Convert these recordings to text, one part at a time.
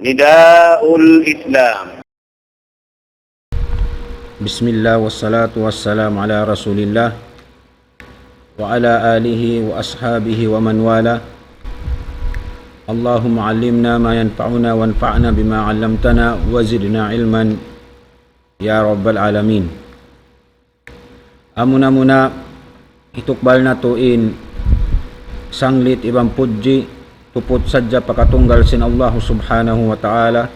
Nidaul Islam. Bismillah wassalatu wassalamu ala rasulillah wa ala alihi wa ashabihi wa man wala. Allahumma allimna ma yanfa'una wanfa'na bima 'allamtana wa zidna ilman ya rabbal alamin. Amuna-muna itukbal na tuin sanglit ibang puji tupot sadya pakatunggal sin Allah subhanahu wa ta'ala.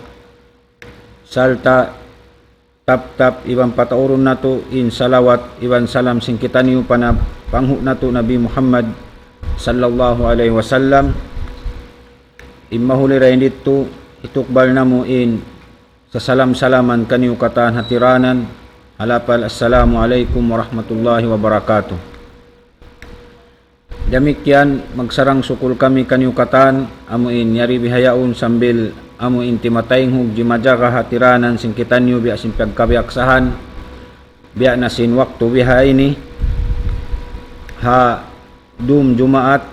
Salta tap ibang patauron nato in salawat ibang salam sing kita niyo panghu nato Nabi Muhammad sallallahu alaihi wasallam. Imahuli rin dito itukbal na mo in sa salam-salaman kaniyo katahan hatiranan halapal assalamu alaikum warahmatullahi wabarakatuh. Demikian magsarang sukul kami kaniukatan amuin yari bihayaun sambil amuin timatayng hug jimajaga hatiranan sing kita niyo biya sin pagkabiaksahan biya na sin waktu biha ini ha dum jumaat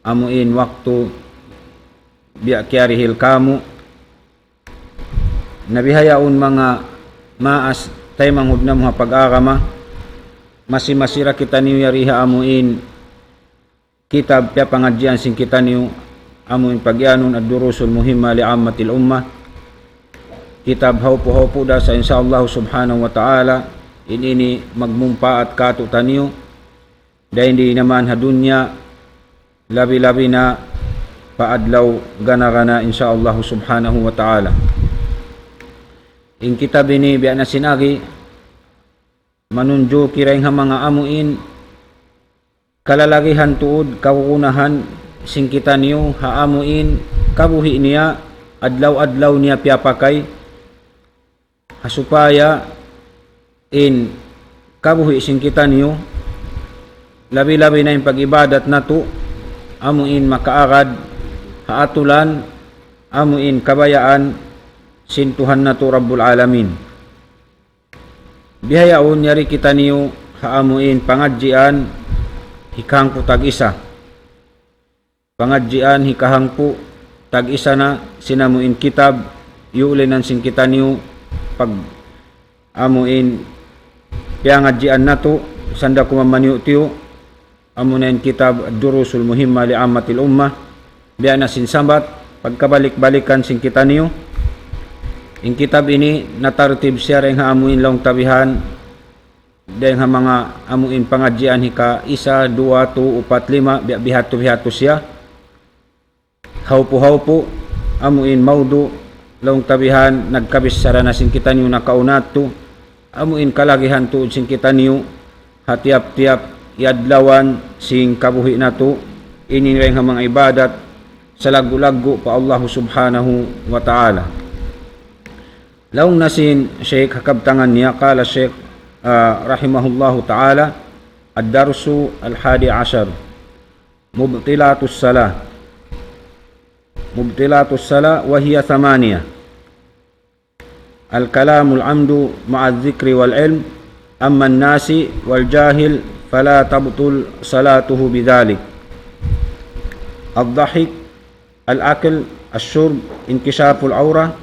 amuin waktu biya kiarihil kamu nabihayaun mga maas tay manghud na mga pag-agama masimasira kita niyo yariha amuin kitab pia pengajian sing kita niyo amun pagyanun ad-durusul muhimma li ammatil ummah. Kitab haupo da sa insyaallah subhanahu wa ta'ala ini magmumpaat kato taniyo dahil hindi naman hadunya labi-labi na paadlaw gana insyaallah subhanahu wa ta'ala. In kitab ini biya na sinagi manunjo kiraing ha mga amuin kalalagihan tuod kakukunahan sing kita niyo haamuin kabuhi niya adlaw niya piyapakay hasupaya in kabuhi sing kita niyo labi-labi na yung pag-ibadat nato amuin makaagad haatulan amuin kabayaan sintuhan nato Rabbul Alamin. Bihayaon yari kita niyo haamuin pangadjian hikahangpo tag-isa. Pangadjian hikahangpo tag-isa na sinamuin kitab yuulinan sing kita niyo pag amuin piangadjian nato sanda kumamaniyo tiyo amunin kitab ad-durusul muhimma li ammatil ummah biya na sin sambat pagkabalik-balikan sing kita niyo. In kitab ini natartib siya rin haamuin lang tabihan dahil nga mga amuin pangadjian hika 1, 2, 3, 4, 5 bihato siya haupo amuin maudu long tabihan nagkabis saranasin kita niyo nakaunato amuin kalagihan tuod sing kita niyo hatiap-tiap iadlawan sing kabuhi nato ini rin nga mga ibadat sa lagu-lagu pa Allah subhanahu wa ta'ala. Laong nasin Sheikh hakabtangan niya kala Sheikh rahimahullahu ta'ala ad-darsu al-11 mubtilatus salah wa hiya 8 al-kalamul amdu ma'a dhikri wal ilm amma an-nasi wal jahil fala tabtul salatuhu bidhalik ad-dhahik al-akl al-shurb inkishaful awra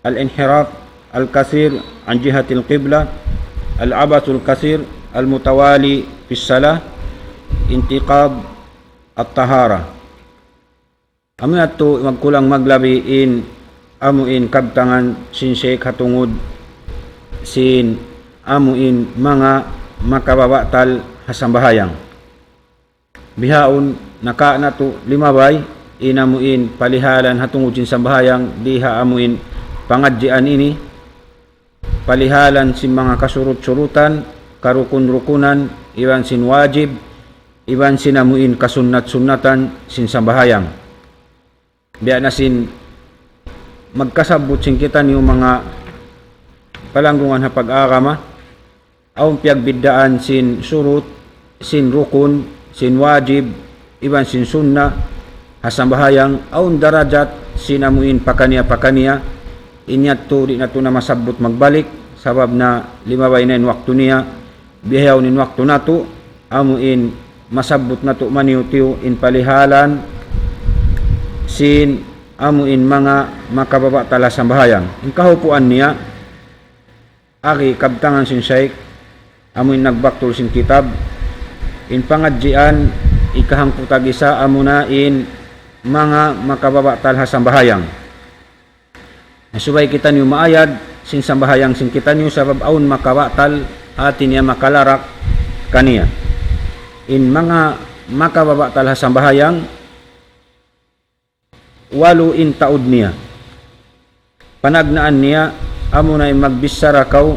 al-inhiraf al-kathir an jihatil qibla al-abatul kathir al-mutawali fi salah intiqab at-tahara. Amin ato magkulang maglabiin amuin kabtangan sin Sheikh hatungod sin amuin mga makababatal hasambahayang bihaon naka nato limabay inamuin palihalan hatungod sin sambahayang diha amuin pangadjian ini palihalan sin mga kasurut-surutan karukun-rukunan iban sin wajib iban sin amuin kasunnat-sunnatan sin sambahayang biya na sin magkasabot sin kita niyo mga palanggungan ha pag-agama aw piagbidaan sin surut sin rukun sin wajib iban sin sunna hasambahayang aw darajat sin amuin pakaniya inyat to di na to na masabot magbalik sabab na limabay na in waktu niya bihayaw nin waktu nato amuin masabot na to maniutiw in palihalan sin amuin mga makababa tala sambahayang. In kahupuan niya aki kabtangan sin Sheikh amuin nagbaktul sin kitab in pangadjian ikahangputag isa amuna in mga makababa talha sambahayang. Nasubay kita niyo maayad sin sambahayang sin kita niyo sabab aun makabatal atin niya makalarak kaniya. In mga makababa talha sambahayang walu in taud niya. Panagnaan niya amo na magbisara kaw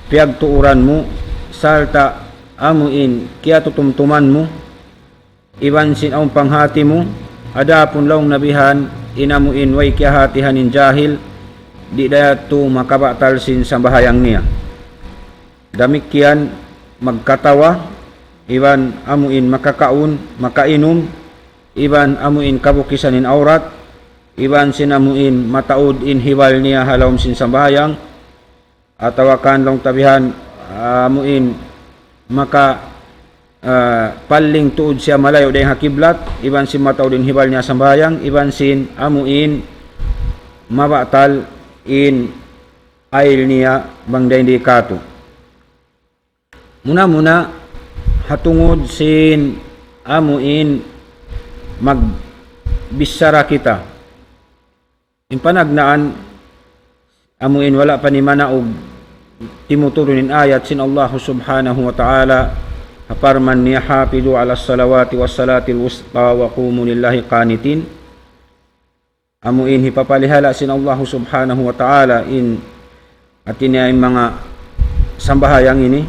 piagtuuran mo salta amuin kiya tutumtuman mo iban sin aung panghati mo adapon laong nabihan inamuin way kiya hatihanin jahil di dayatu makabatal sin sambahayang niya. Damikian magkatawa iban amuin makakaun makainom iban amuin kabukisan in aurat iban sinamuin mataud in hiwal niya halawm sin sambahayang atawakan long tabihan amuin maka paling tuod siya malayo dayang hakiblat iban sin mataud in hiwal niya sambahayang iban sin amuin mabatal in ail niya bangday di kato. Muna hatungod sin amuin magbisara kita. In panagnaan amuin wala pa ni manaog timuturunin ayat sin Allah subhanahu wa ta'ala haparman niya hafidu ala salawati was salatil wusta wa qumu lillahi qanitin. Amuin hipapalihala sin Allah subhanahu wa ta'ala in atin niya mga sambahayang ini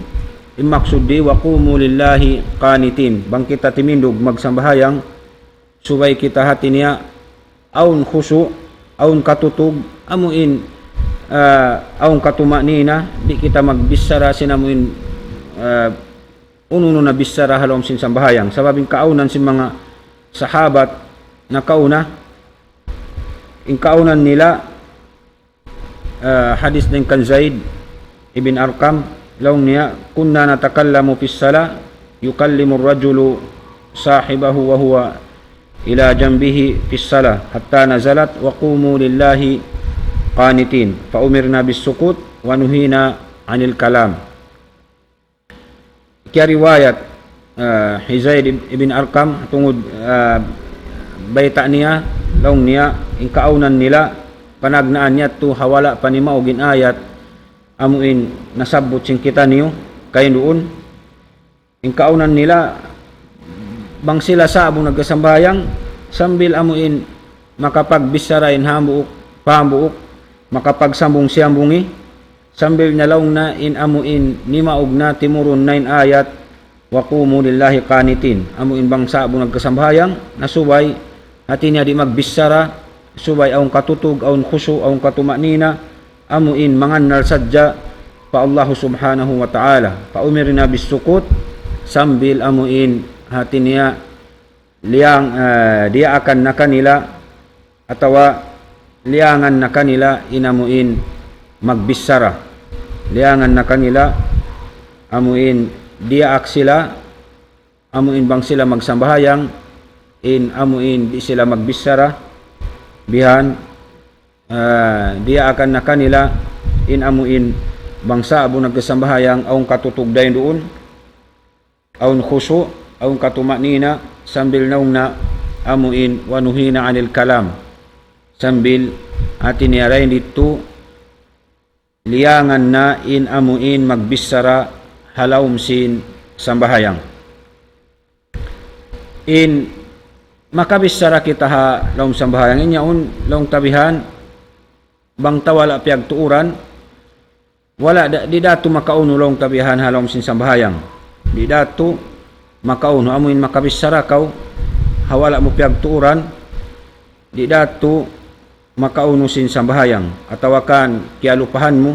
imaksud di wa qumu lillahi qanitin bang kita timindog magsambahayang subay kita hati niya aun khusu aun katutug amuin aun katumanina di kita magbisara sinamuin ununo na bisara halom sin sambahayang sababing kaunan sin mga sahabat na kauna in kaunan nila hadis din kan Zaid ibn Arqam laung niya kunna natakallamu fis sala yukallimu ar-rajulu sahibahu wa huwa ila janbihi fis salah hatta nazalat wa qumu lillahi qanitin fa umirna bis sukut wa nuhina 'anil kalam. Kaya riwayat Zaid ibn Arqam tungod bayta niya laung niya in kaunan nila panagnaan niya tu hawala panimaugin ayat amuin nasabot sing kita niyo kay doon in kaunan nila bang sila sa abong nagkasambayang sambil amuin makapagbisarain hambuok pahambuok makapagsambong siyambungi sambil nyalaong na in amuin ni maog na timuron 9 ayat wa qumu lillahi qanitin amuin bang sa abong nagkasambayang nasubay hati niya di magbisara subay aung katutug aung khusu aung katumanina amuin mangannal sadya pa Allah subhanahu wa ta'ala pa umirna bis sukut sambil amuin hati niya liang dia akan na kanila atawa liangan na kanila inamuin magbisara liangan na kanila amuin dia aksila amuin bang sila magsambahayang in amuin di sila magbisara bihan dia akan na kanila in amuin bangsa abu nagkasambahayang aung katutug dayon doon aun khusu aung katumanina sambil naung na amuin wanuhina 'anil kalam sambil atin niyaray dito liangan na in amuin magbisara halawm sin sambahayang in makabisara kita ha lawm sambahayang inyaon lawng tabihan bang tawala piag tuuran wala di datu makauno lawng tabihan halawm sin sambahayang di datu makauno amuin makabisara kaw hawala mo piag tuuran di datu makauno sin sambahayang atawakan kialupahan mo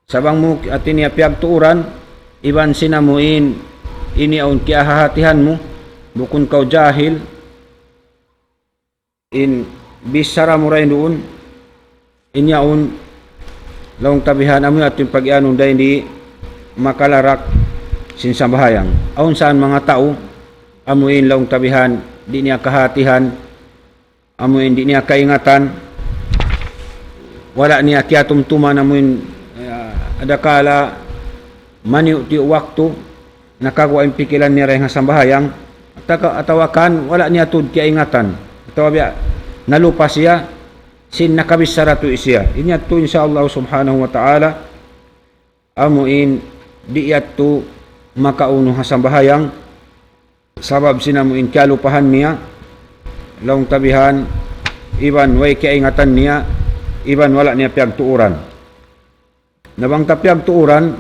sabang mo atin niya piag tuuran iban sinamuin ini aun kiahahatihan mo bukun kau jahil in bisara mo rin doon inyaon lawng tabihan amoy atin pag-ianong dahil di makalarak sin sambahayang aun saan mga tao amuin lawng tabihan di niya kahatihan amuin di niya kaingatan, wala niya kiatumtuman amuin adakala maniu ti waktu nakagawa ang pikilan niya rin nga sambahayang atawakan wala niya tud kiaingatan atawa biya nalupa siya sin nakabisara tu siya inya tu insyaallah subhanahu wa ta'ala amuin di tu makauno ha sambahayang sabab sinamuin kalupahan niya laong tabihan iban way kiaingatan niya iban wala niya piyagtuuran nabang ta piyagtuuran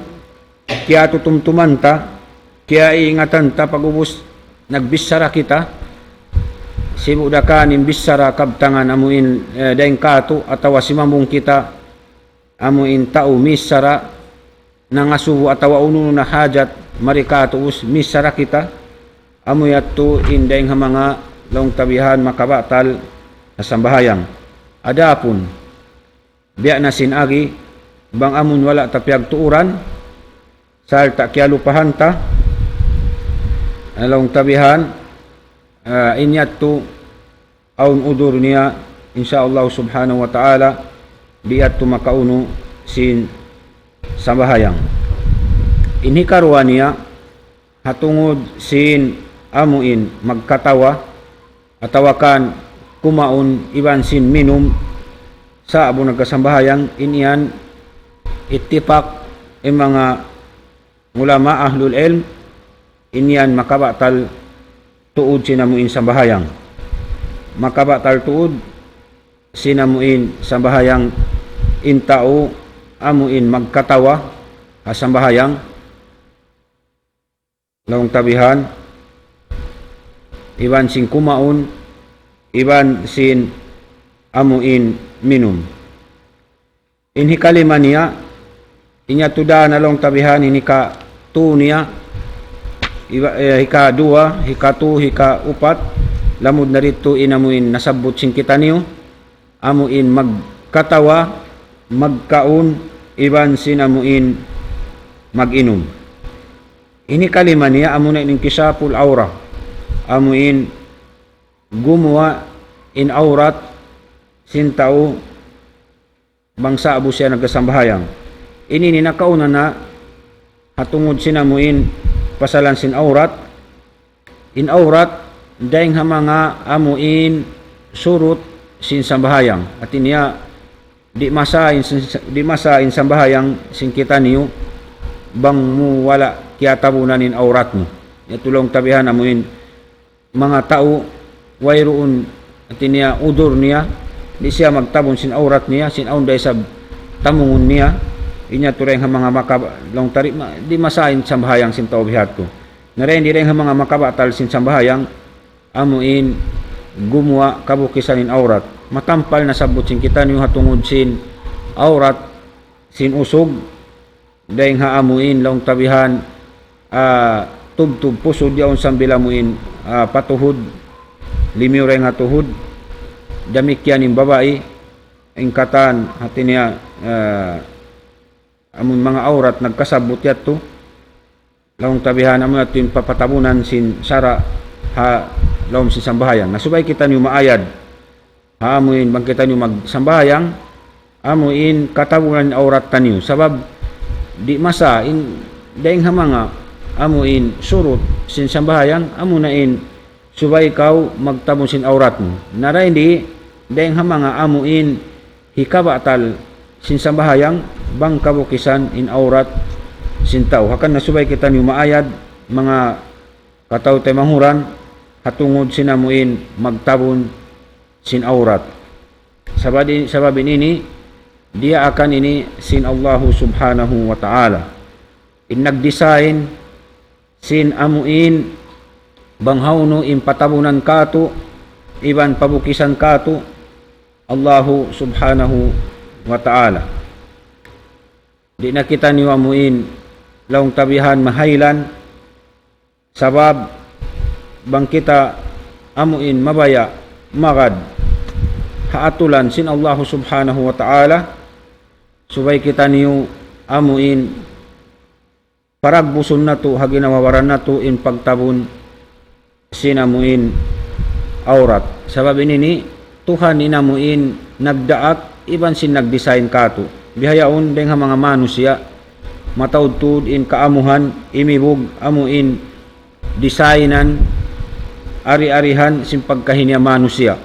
kaya tutumtuman ta kaya iingatan ta pagubos nagbisara kita sibuda ka nimbisara kabtangan amuin daing kato atawa simamong kita amuin tao misara nangasubo atawa uno na hajat marikato us misara kita amuyat to indaing mga laong tabihan makabatal na sambahayang adapun biya na sinagi bang amun wala tapyag tuuran salta kya lupahan ta laong tabihan inyat to aun udur niya insyaallah subhanahu wa ta'ala biya to makauno sin sambahayang inhikarwa niya hatungod sin amuin magkatawa atawakan kumaon iban sin minum sa abo nagkasambahayang inian ittipak mga ulama ahlul ilm inian makabatal tuod sinamuin sambahayang makabatal tuod sinamuin sambahayang intao amuin magkatawa ha sambahayang laong tabihan iban sin kumaon iban sin amuin minum inhikalima niya inya tuda na laong tabihan inika tu niya hika dua hika tu hika upat lamud na rito inamuin nasabot sin kita niyo amuin magkatawa magkaon iban sin amuin maginom inikalima niya amuna ning kisapul aura amuin gumawa in aurat sin tao bangsa abo siya nagkasambahayang ini ninakauna na hatungod sinamuin pasalan sin aurat in aurat daing mga amuin surut sin sambahayang at niya di masa in sambahayang sin kita niyo bang mo wala kaya tabunan in aurat mo itulong tabihan amuin mga tao wayroon at niya udur niya di siya magtabon sin aurat niya sin aun day sa tamungon niya inya turay nga mga long tari di masain sambahayang sin tao bihat ko naren di rin nga mga makabatal sin sambahayang amuin gumawa kabukisan in aurat matampal na sabot sin kita niyo hatungod sin aurat sin usog dahing ha amuin long tabihan tubtub pusod yaon sambilamuin patuhod limiw rin nga tuhod damikyan yung babae ang katan hati niya among mga aurat nagkasabot yato laong tabihan among ato yung papatabunan sin sara ha laom sin sambahayang nasubay kita niyo maayad ha amuin bang kita niyo magsambahayang amuin katabunan aurat taniyo sabab di masa in daing hamanga amuin surut sin sambahayang amunain subay ikaw magtabon sin aurat mo nara hindi daing hamanga amuin hikabatal sin sambahayang bang kabukisan in aurat sin tao hakan nasubay kita niyo maayad mga kataw tay manghuran hatungod sinamuin magtabon sin aurat sababin ini dia akan ini sin Allah subhanahu wa ta'ala in nagdesign sin amuin banghawno in patabunan kato iban pabukisan kato Allahu subhanahu wa ta'ala di na kita niyo amuin laong tabihan mahaylan sabab bang kita amuin mabaya magad haatulan sin Allahu subhanahu wa ta'ala subay kita niyo amuin paragbuson na to haginawawaran na to in pagtabon sinamuin aurat sabab ini Tuhan inamuin nagdaak iban sin nagdesign kato. Bihayaon deng ha mga manusia matawtud in kaamuhan imibog amuin designan ari-arihan sin pagkahinia manusia.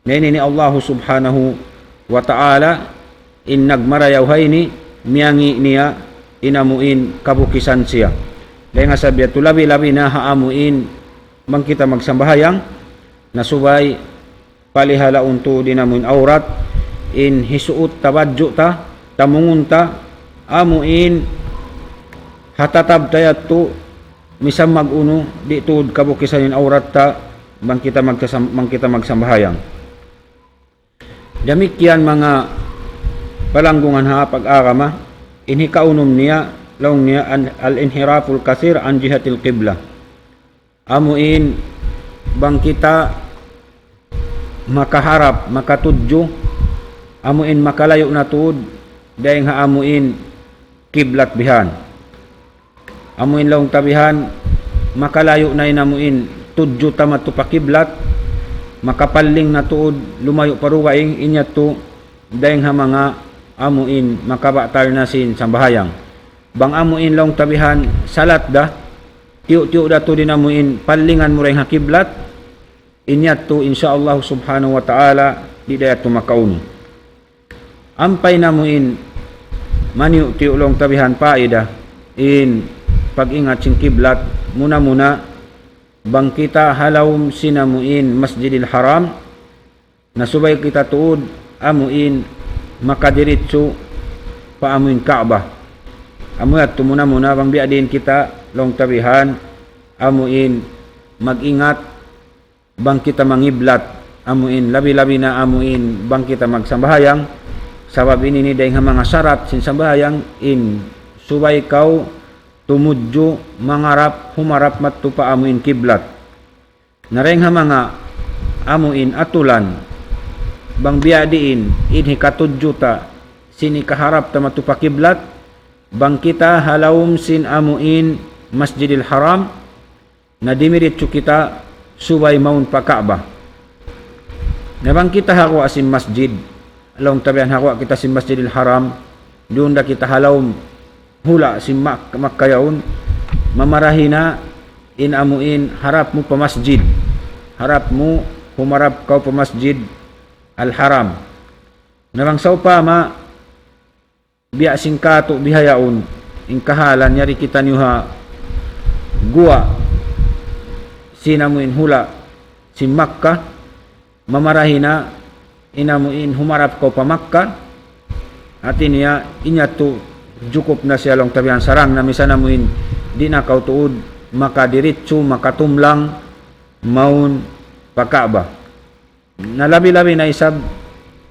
Ngayon ni Allah subhanahu wa ta'ala in nagmarayaw ni miyangi niya inamuin kabukisan siya. Dahil nga sabi ito labi-labi na haamuin bang kita magsambahayang nasubay palihala unto dinamuin aurat in hisuot tabadyo ta tamungun ta amuin hatatab tayat to misam maguno di tuod kabukisan in aurat ta bang kita magsambahayang. Damikyan mga palanggungan ha pag-agama inhi kaunom niya laong niya al-inhiraful kasir an jihatil qibla. Amuin bang kita makaharap makatudyo amuin makalayo na tuod dahil ha amuin kiblat bihan. Amuin laong tabihan makalayo na inamuin tudyo tamat to pa kiblat makapaling na tuod lumayo paruwaing inya to dahil ha mga amuin makabatal na sin sambahayang. Bang amuin laong tabihan salat da tiyo-tiyo da to din amuin palingan mo rin ha kiblat inya to insyaallah subhanahu wa ta'ala di dayat to makauno. Ampay namuin maniyo tiyo laong tabihan paida in pag-ingat sin kiblat muna bang kita halawm sinamuin Masjidil Haram nasubay kita tuod amuin makadiritso paamuin Kaaba. Amuyat tumuna bang biadin kita long tabihan amuin mag-ingat bang kita mangiblat amuin labi-labi na amuin bang kita magsambahayang sabab ini ni dahil mga syarat sin sambahayang in subay kau tumudyo mangarap humarap matupa amuin kiblat nareng ha mga amuin atulan bang biadiin inhi katudyo ta sini kaharap ta matupa kiblat bang kita halawum sin amuin Masjidil Haram na dimiritso kita subay maun pa Kaaba. Nabang kita hakwa sin masjid along tabihan hakwa kita sin Masjidil Haram doon da kita halawum hula sin makkayaon mamarahina in amuin harap mo pa masjid harap mo humarap kau pa Masjid Al-Haram. Nabang saupa ma biya singkato bihayaon in kahalan nyari kita niyo gua sinamuin hula si Makkah mamarahina inamuin humarap ko pa Makkah atin niya inya to jukup na siya long tabihan sarang na misa namuin di na kau tuod makadiritso makatumlang maun pa Kaaba. Nalabi-labi na isab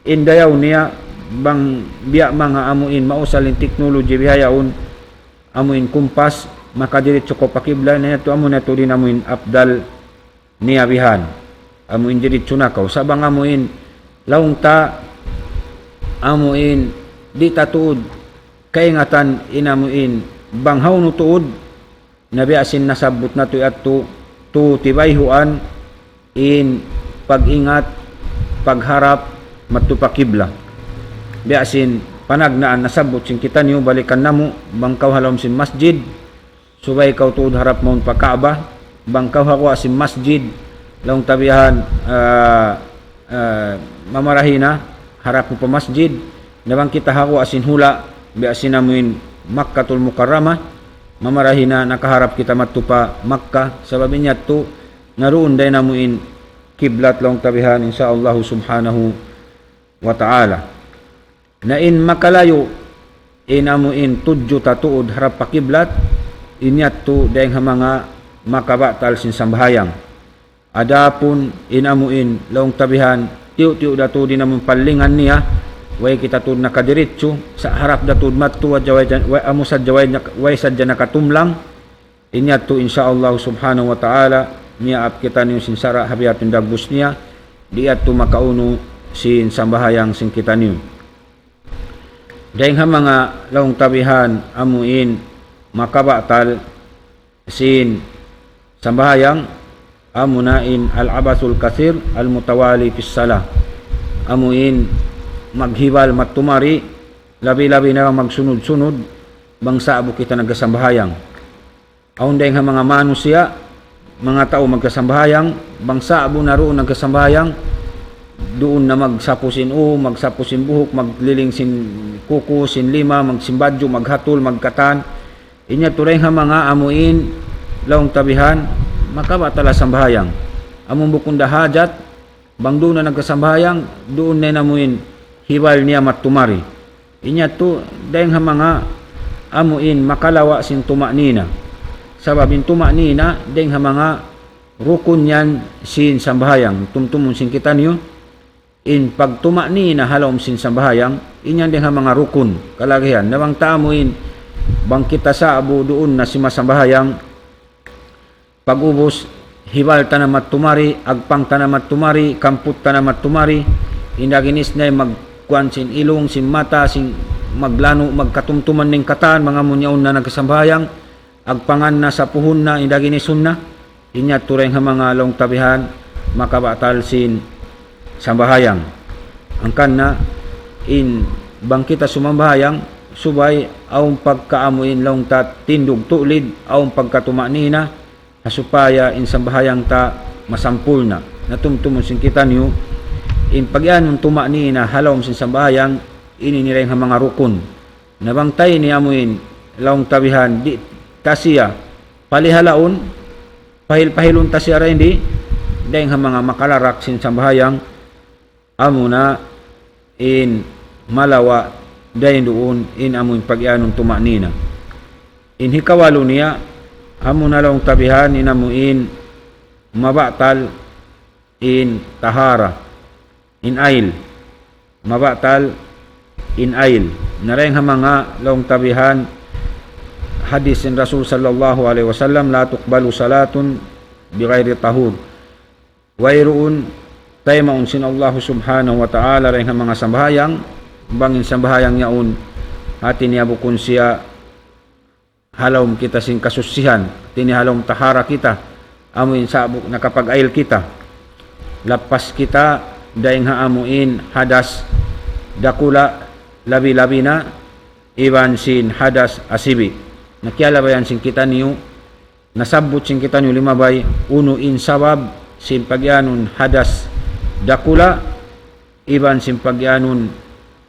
indayaw niya bang biya mga amuin mausalin teknology bihayaon amuin kumpas makadiritso ko pakibla na ito amo na ito din amuin apdal niya bihan amuin diritso na kaw sabang amuin laong ta amuin di tatuod kaingatan inamuin banghaw no tuod nabiasin nasabot na to at to tibayhuan in pag-ingat pagharap matupakibla biasin panagnaan nasabot sin kita niyo balikan namo bangkaw halom sin masjid subay kaw tuod harap maun pa Kaaba bangkaw hakwa sin masjid laong tabihan mamarahina harap mo pa masjid nabang kita hakwa sin hula biasin namuin Makkatul Mukarramah mamarahina nakaharap kita matupa Makkah sabab niya to naroon day namuin kiblat laong tabihan insyaallah subhanahu wa ta'ala na in makalayo inamuin tudyo tatuod harap pa kiblat inyat to dahil mga makabatal sin sambahayang adapun inamuin laong tabihan tiyo-tiyo dato din namun palingan niya way kita tuod nakadiritso sa harap dato matu way amo sa jaway way sadya nakatumlang inyat to insyaallah subhanahu wa ta'ala niya ap kita niyo sin sara habiyatun dagbus niya diat to makauno sin sambahayang sin kita niyo dahil mga laong tabihan amuin makabatal sin sambahayang amunain al-abasul kasir al-mutawali fis salah. Amuin maghibal matumari labi-labi na magsunod-sunod bangsa abo kita nagkasambahayang. Aun dayng mga manusia, mga tao magkasambahayang, bangsa abo naroon nagkasambahayang, doon na magsapusin magsapusin buhok, magliling sin kuko, sin lima, magsimbadyo, maghatol, magkatan. Inya turay nga mga amuin laong tabihan, makabatala sambahayang. Among bukunda hajat, bang doon na nagkasambahayang, doon na namuin hiwal niya matumari. Inya to, dahil nga mga amuin makalawa sin tumaknina. Sababin tumaknina, dahil nga mga rukun yan sin sambahayang. Tumtumon sin kita niyo, in pag tumaknina halom sin sambahayang, inyan din nga mga rukun. Kalagihan, nawang tamuin, bang kita sa abo doon na si masambahayang, pag-ubos, hiwal tanamat tumari, agpang tanamat tumari, kamput tanamat tumari, inaginis na magkuan sin ilong, sin mata, sin maglano, magkatumtuman ning katan, mga munyaon na nagkasambahayang, agpangan na sa puhon na, indaginisun na, inya turay nga mga long tabihan, makabatal sin sambahayang. Angkan na, in bang kita sumambahayang, subay, aong pagkaamuin long ta tindog tulid, aong pagkatumaknina, hasupaya in sambahayang ta masampul na. Natumtumon sin kita niyo, in pagyan ng tumaknina, halom sin sambahayang, ininireng nga mga rukun. Nabangtay ni amuin, long tabihan, di tasiya, palihalaon, pahil-pahilon tasiya rin di, dahil nga mga makalarak sin sambahayang, amo na in malawa dayon doon in amoy pagyanong tumaknina. In hikawalo niya, amo na lang tabihan in amuin mabatal in tahara, in ail, mabatal in ail. Nareng nga mga long tabihan hadis in Rasul sallallahu alaihi wasallam, la tuqbalu salatun bighairi tahur. Wayroon tayo maunsin Allah subhanahu wa ta'ala rin ang mga sambahayang, bangin sambahayang yaon, atin niya bukun siya, halawm kita sin kasusihan, tinihalawm tahara kita, amuin sabuk nakapag-ail kita, lapas kita, daing haamuin hadas, dakula, labi-labi na, iwan sin hadas asibi. Nakialabayan sin kita niyo, nasabot sin kita niyo limabay, uno in sabab, sin pagyanon hadas, dakula, iban simpagyanun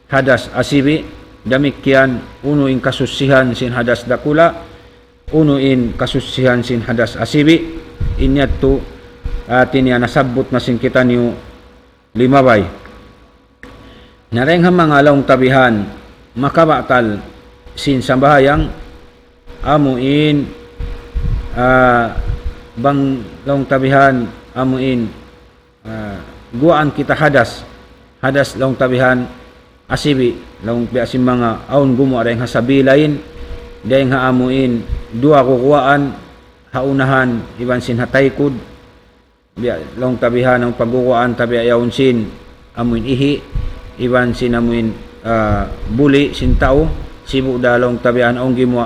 hadas asibi, damikyan unuin kasusihan sin hadas dakula, unuin kasusihan sin hadas asibi, inyat to atin yan nasabot na sin kita niyo limabay. Nareng mga laong tabihan, makabatal sin sambahayang, amuin bang laong tabihan, amuin guaan kita hadas long tabihan asibi long biasim mga aun gumo aray nga sabilain dayang nga amuin dua kukuaan haunahan iban sin hataykod biya long tabihan ng pagkukuaan tabi ayawn sin amuin ihi iban sin amuin buli sin tao sibu dalong tabihan aung gimo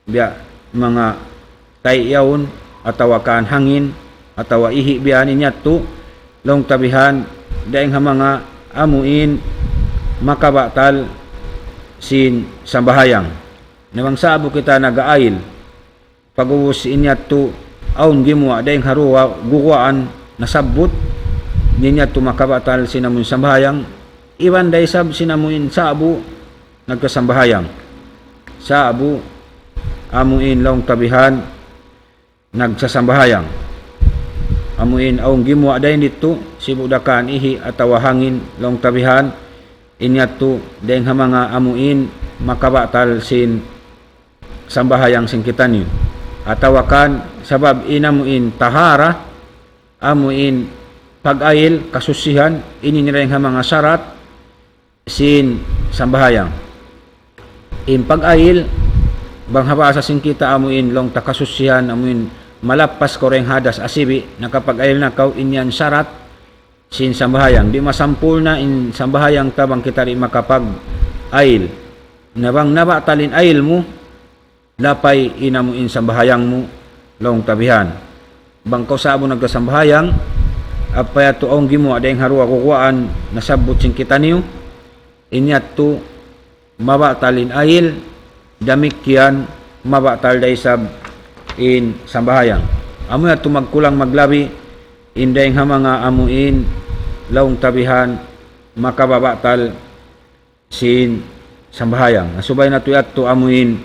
biya mga tayawn atawa kan hangin atawa ihi biyan inyat to long tabihan daing mga amuin makabatal sin sambahayang. Nawang sabo kita nag-ail pag-uwos inyat to aun gimwa daing haruwa guwaan nasabot ninyat to makabatal sin amun sambahayang, iwan day sab sin amuin sabo nagkasambahayang. Sabo amuin long tabihan nagsasambahayang, amuin aung gimwa dayon dito sibudakan ihi atawa hangin long tabihan inyat to dayon nga mga amuin makabatal sin sambahayang sin kita niyo atawakan sabab inamuin tahara amuin pag-ail kasusihan ininireng nga mga syarat sin sambahayang. In pag-ail bang habasa sin kita amuin long takasusihan amuin malapas ko ring hadas asibi nakapag-ail na kaw inyan syarat sin sambahayang di masampul na in sambahayang tabang kita rin makapag-ail nabang nabatalin ail mo lapay inamuin sambahayang mo long tabihan bangkaw sabo nagkasambahayang apaya tuong gimo adayang harua kukuan nasabot sing kita niyo inyat tu mabatalin ayil damikyan mabatal day sab in sambahayang amo at magkulang maglabi indayang hamanga amuin laong tabihan makababatal sin sambahayang asubay na tuyat tu amuin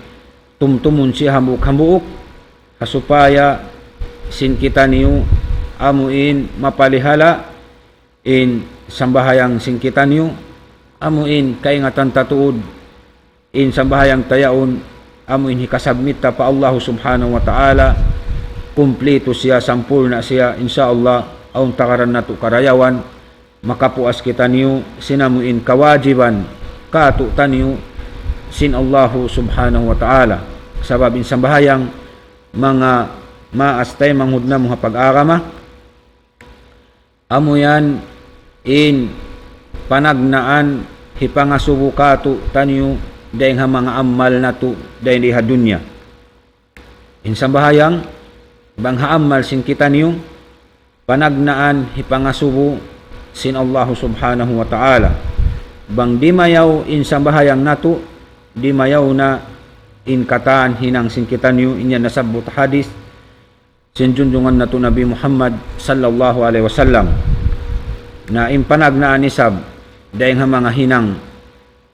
tumtumun si hambuk-hambuuk hasupaya sin kita niyo amuin mapalihala in sambahayang sin kita niyo amuin kaingatan tatuod in sambahayang tayaon amuin hikasabmit ta pa Allah subhanahu wa ta'ala kumplito siya sampurna siya insyaallah aun takaran nato karayawan makapuas kita niyo sinamuin kawajiban katu taniyo sin Allah subhanahu wa ta'ala sabab in sambahayang mga maastay manghudna mo pag-agama amo yan in panagnaan hipangasubukato tanyo dahil mga amal na to dahil di hadunya in sambahayang bang haamal sin kita niyo panagnaan hipangasubu sin Allah subhanahu wa ta'ala bang di mayaw in sambahayang nato di mayaw na in kataan hinang sin kita niyo inya nasabot hadis sin junjungan nato Nabi Muhammad sallallahu alaihi wasallam na impanagnaan isab dahil mga hinang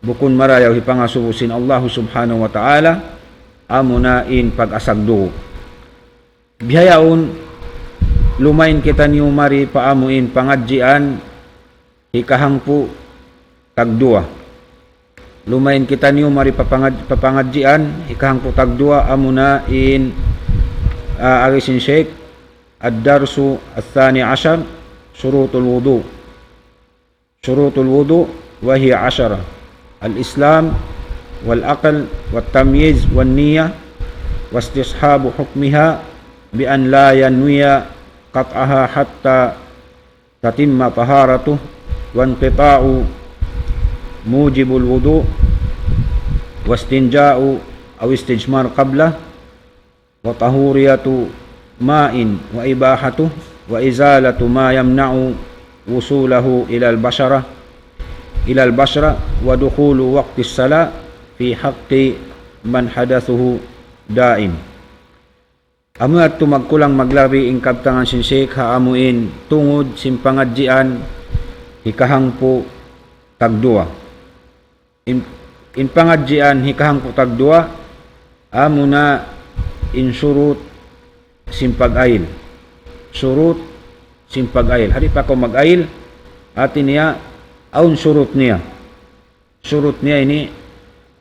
bukun marayaw hipangasubusin Allah subhanahu wa ta'ala amo na in pag-asagdo bihayaon lumain kita niyo mari paamuin pangadjian hikahangpu tagdua lumain kita niyo mari papangadjian hikahangpu tagdua amo na in arisin Sheikh ad-darsu al-thani ashar syurutul wudu wa hiya 10 al-islam wal-aql wat-tamyiz wan-niyah wastishabu hukmiha bi an la yanwiya qat'aha hatta tatimma taharatuh wa inqita'u mujibul wudu wastinja'u aw istijmar qablah wa tahuriyatu ma'in wa ibahatuh wa izalatu ma yamna'u wusulahu ila al-bashara wa dukhulu waqti as-salah fi haqqi man hadathuhu daim amo at tumagkulang maglabi ing kabtangan sin Sheikh haamuin tungod sin pangadjian hikahangpo tagdua in pangadjian hikahangpo tagdua amo na in surut sin pag-ayil surut sin pag-ayil hari pa ko mag-ayil atin niya aun surut niya ini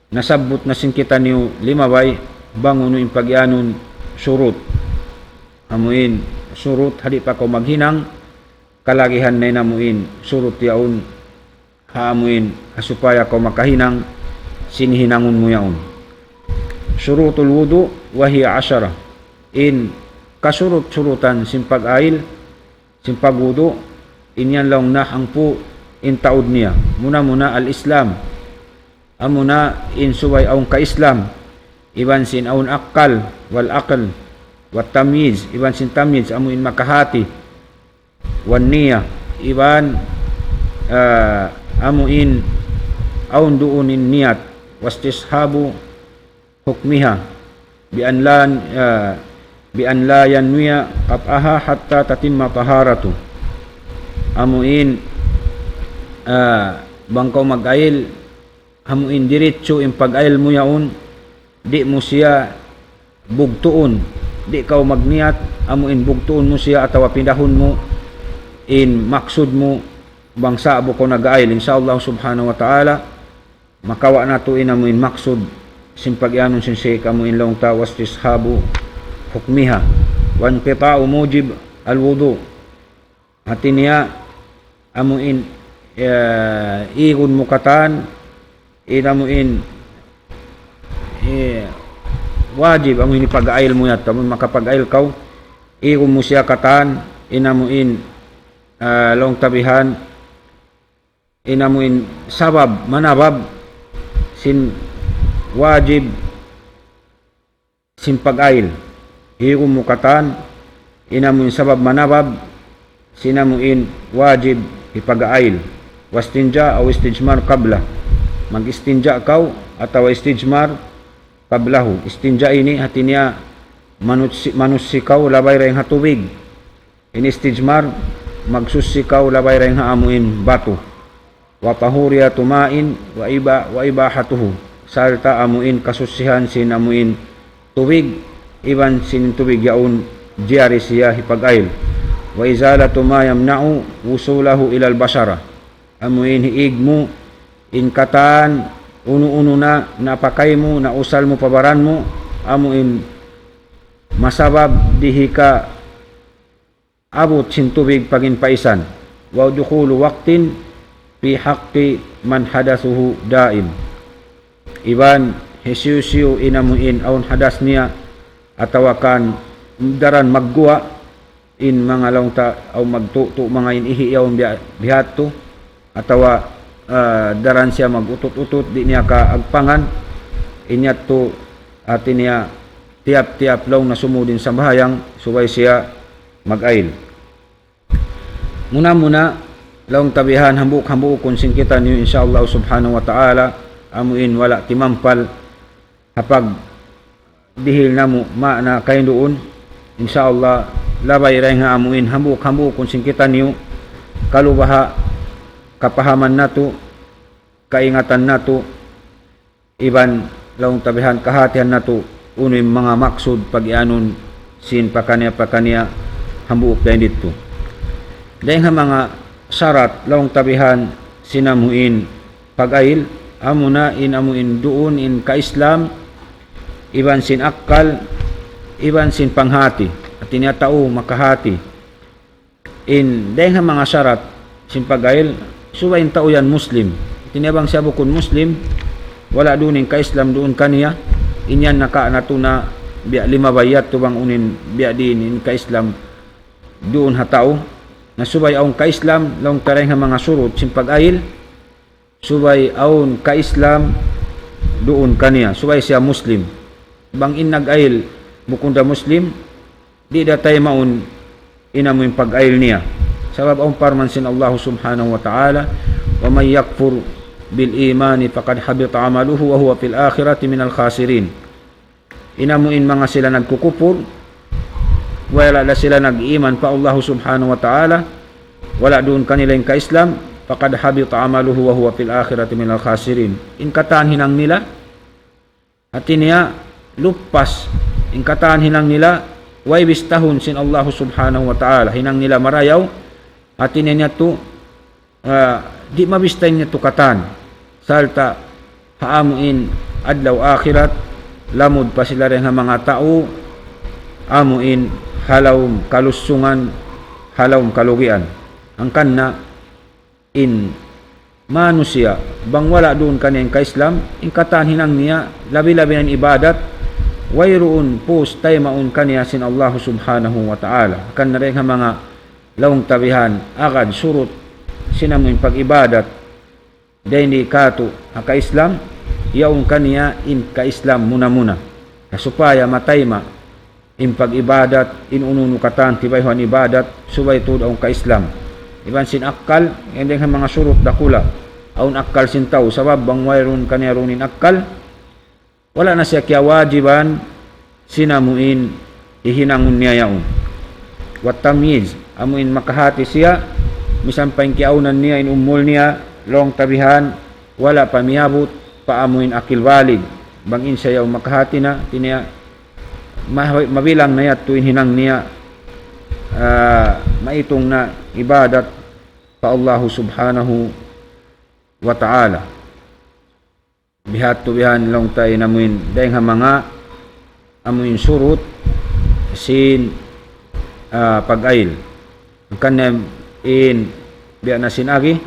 nasabot na sin kita niyo limabay banguno in pagyanon surut amuin surut hari pa ko maghinang kalagihan na namuin surut yaon haamuin hasupaya ko makahinang sinhinangon mo yaon surutul wudu wa hiya 10 in kasurut-surutan sin pag-ayil sin pagwudu inyan lang na ang po in taod niya muna al-islam amuna in suway aung ka-islam iban sin aun akal wal aql wat tamyiz iban sin tamyiz amu in makahati wan niyah iban amu in aun duunin niyat wastishabu hukmiha bi an la yanwiya qat'aha hatta tatimma taharatu amuin bangkaw mag-ayil hamuin diretso in pag-ayil mo yaon di mo siya bugtuon di kaw magniyat amuin bugtuon mo siya atawa pindahon mo in maksud mo bangsa abo ko nag-ayil insyaallah subhanahu wa ta'ala makawa nato in amuin maksud sin pagyanon sin Sheikh amuin long tawas tishabu hukmiha wa inqita'u mujib al-wudu atin niya amuin ihun mukatan inamuin wajib amuin pag-ayil mo yat amuin makapag-ayil kaw ihun mo siya katan inamuin long tabihan inamuin sabab manabab sin wajib sin pag-ayil ihun mukatan inamuin sabab manabab sinamuin wajib ipag-ail wastinja o istijmar qabla mag-istinja kaw atau istijmar qablahu. Istinja ini hatinya manusikaw labay ring hatubig, ini istijmar magsusikaw labay ring haamuin batu. Wa pahuriya tumain wa ibahatuhu salta amuin kasusihan sinamuin tubig iban sin tubig yaun jari siya hipag-ail. Wa izalatu ma yamna'u wusulahu ilal basara amuin hiig mo inkatan uno-uno na napakay mo na usal mo pabaran mo amuin masabab dihi ka abot sin tubig pagin paisan. Wa dukhulu waqtin fi haqqi man hadathuhu daim iban hesiusiu inamuin aun hadas niya atawakan daran magguwa in mga laungta au magtutu mga inihi yaw bihato atawa daran siya magutot-utot di niya ka agpangan inyat to atin niya tiap-tiap law na sumudin sa bahayang subay siya mag-ail. Muna laung tabihan hambuk-hambuk kung singkita niyo insyaallah subhanahu wa ta'ala amuin wala timampal hapag dihil namo na kayo doon insyaallah labay ray nga amuin hambuk-hambuk kung singkita niyo kalubaha kapahaman nato kaingatan nato iban laung tabihan kahatihan nato unoy mga maksud pag-ianon sin pakanya hambuk dahil dito dahil mga syarat laung tabihan sinamuin pag-ail amuna in amuin doon in ka-Islam iban sin akal iban sin panghati at tinatao makahati in dahil mga syarat sin pag-ail suwain tao yan Muslim tinabang siya bukon Muslim wala doon in ka-Islam doon kaniya inyan naka natuna biya lima bayat tubang unin biya din in ka-Islam doon hatao na subay aun ka-Islam laung taray nga mga surut sin pag-ail subay aun ka-Islam doon kaniya subay siya Muslim bang in nag-ail bukunda Muslim di datay maun inamuin pag-ail niya sabab aun parman sin Allah subhanahu wa ta'ala wa may yakfur bil imani faqad habita amaluhu wa huwa fil akhirati minal khasirin. Inamuin mga sila nagkukupur wala na sila nag-iman pa Allah subhanahu wa ta'ala wala doon kanila yung ka-Islam faqad habita amaluhu wa huwa fil akhirati minal khasirin. Inkataan hinang nila at niya lupas inkataan hinang nila way bistahun sin Allah subhanahu wa ta'ala hinang nila marayaw at niya to di mabistay niya to katan salta haamuin adlaw akhirat lamod pa sila rin nga mga tao amuin halawm kalusungan halawm kalugian ang kanna in manusia bang wala doon kaniyang ka-Islam ingkatan hinang niya labi-labi ng ibadat wayroon pus tay maun kaniya sin Allah subhanahu wa ta'ala kan na rin nga mga laung tabihan agad surut sinamuin pag-ibadat dahil ni kato ka-Islam yaong kaniya in ka-Islam muna kasupaya matayma in pag-ibadat in ununukatan tibayhuan ibadat subay to daong ka-Islam iban sin akkal hindi nga mga surut dakula aun akkal sin tao sabab bang wayron kaniya runin akkal wala na siya kya wajiban sinamuin ihinangun niya yaon wat tamyiz amuin makahati siya misan paingkiaunan niya in umul niya long tabihan wala pamiyabot paamuin akil walid bangin siya yung makahati na tiniya mabilang na yat tuwin hinang niya maitong na ibadat pa Allah subhanahu wa ta'ala bihat tubihan long tayo namuin dahil nga mga amuin surut sin pag-ail ang kanem in biya na sinagi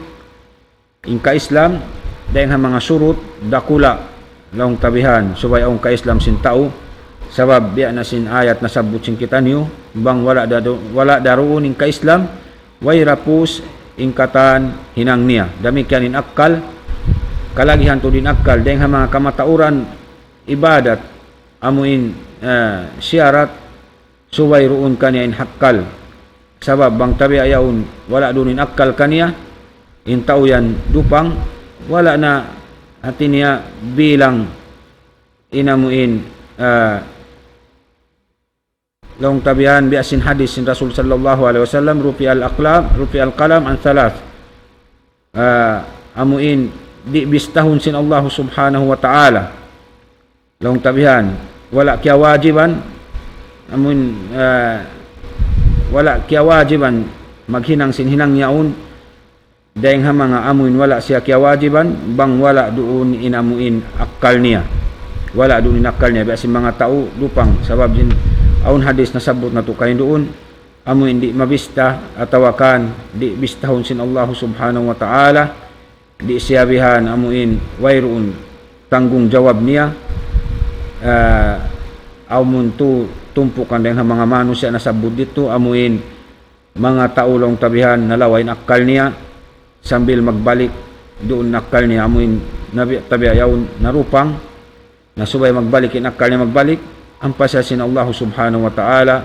in ka-Islam dahil nga mga surut dakula laong tabihan subay ang ka-Islam sin tao sabab biya na sin ayat na sabut sin kita niyo bang wala daroon in ka-Islam way rapus in katan hinang niya damikyan in akkal kalagihan to din akkal dahil nga mga kamatauran ibadat amuin syarat suway ruon kaniya in hakkal. Sabab bang tabi ayaon wala dunin akkal kaniya, in tao yan dupang wala na hati niya bilang inamuin long tabihan biasin hadis sin Rasul sallallahu alaihi wasallam rufi al qalam an thalath, amuin di bistahun sin Allah subhanahu wa ta'ala long tabihan wala kya wajiban amuin wala kya wajiban maghinang sin hinang yaon dahing ha mga amuin wala siya kya wajiban bang wala doon inamuin akal niya, wala doon inakal niya biasin mga tao lupang. Sabab din aun hadis na sabot na to kayo doon amuin di mabista atawakan di bistahon sin Allah subhanahu wa ta'ala, di siyabihan amuin wayroon tanggung jawab niya, amun tu tumpukan dahing mga manusia na sabot dito amuin mga taulong tabihan nalawain akal niya sambil magbalik doon nakal niya amuin tabi ayaw narupang nasubay magbalik inakal niya magbalik ang pasasin Allah subhanahu wa ta'ala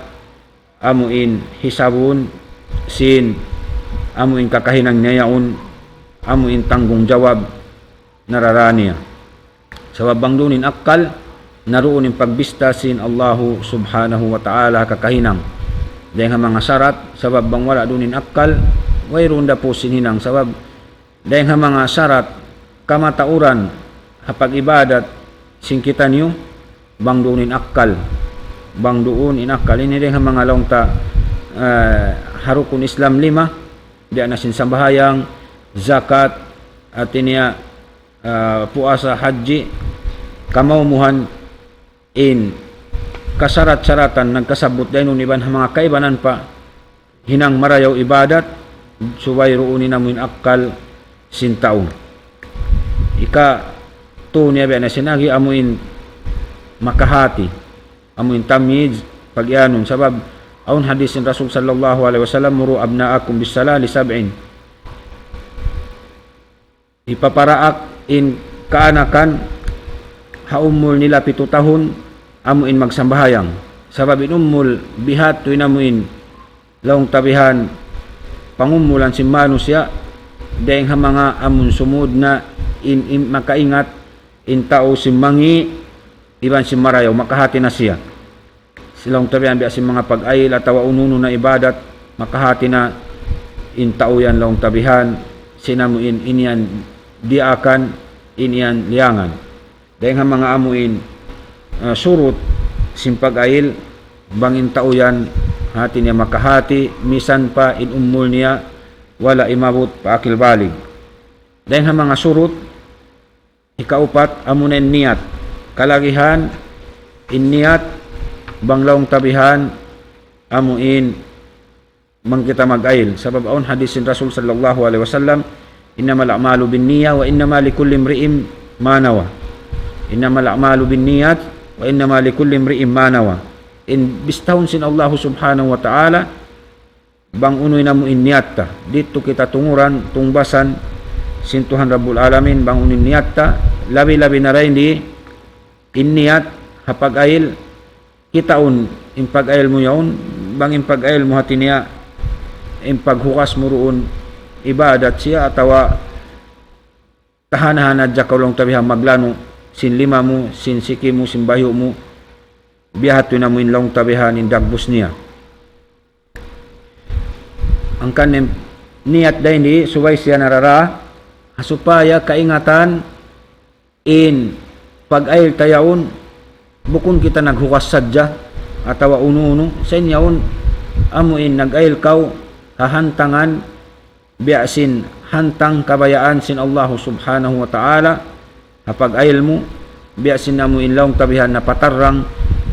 amuin hisabun sin amuin kakahinang niyaon amuin tanggung jawab nararaniya. Sabab bang dunin akal naroon yung pagbista sin Allah subhanahu wa ta'ala kakahinang dahil mga syarat. Sabab bang wala dunin akal wayroon da po sinhinang. Sabab dahil mga syarat kamatauran hapag ibadat sin kita niyo bang dunin akal, bang doon inakal ini dahil mga longta harukun Islam 5 diyan na sin sambahayang zakat at niya puasa haji kamaumuhan in kasarat-saratan nagkasabot dahil iban mga kaibanan pa hinang marayaw ibadat suway roon inamuin akal sin tao. Ika to niya na sinagi amuin makahati amuin tamyiz pag-ianon. Sabab aun hadis sin Rasul sallallahu alaihi wasallam muru abnaakum bis-salah li sab'in, ipaparaak in kaanakan haumul nila 7 tahun amuin magsambahayang. Sabab inumul bihat to inamuin laong tabihan pangumulan si manusia dahil mga amun sumud na in makaingat in tao si mangi iban si marayaw makahati na siya silang tabihan biya si mga pag-ayil at tawa ununo na ibadat makahati na in tao yan laong tabihan sinamuin inian diakan inian liangan dahil mga amuin surut sin pag-ayil bangin tao yan hati niya makahati misan pa in umul niya wala imabot pa akil balig. Dahil mga surut ikaupat amunin niyat kalagihan in niyat banglawng tabihan amuin mang kita mag-ayil. Sabab aun hadis sin Rasul sallallahu alaihi wasallam innamal a'malu binniya wa innamal likulli imri'in ma nawa, innamal a'malu binniyat wa innamal likulli imri'in ma nawa. In bistahun sin Allah subhanahu wa ta'ala bang unoy na mo inniyatta dito kita tunguran tungbasan sin Tuhan Rabbul Alamin bang unoy niyatta labi-labi na rin di inniyat hapag-ayil kitaon in pag-ayil mo yaon bang in pag-ayil mo hati niya in paghukas mo roon ibadat siya atawa tahanahan adya kaulong tabihang maglano sin lima mo sin siki mo sin bayo mo biyahat na mo in long tabihan in dagbus niya. Ang kanem niyat dahil di suway siya narara supaya kaingatan in pag-ayil tayaon bukun kita naghukas sadya atawa uno-uno sa inyaon amuin nag-ayil kaw hahantangan biyasin hantang kabayaan sin Allah subhanahu wa ta'ala hapag-ayil mo biyasin na mo in long tabihan na patarang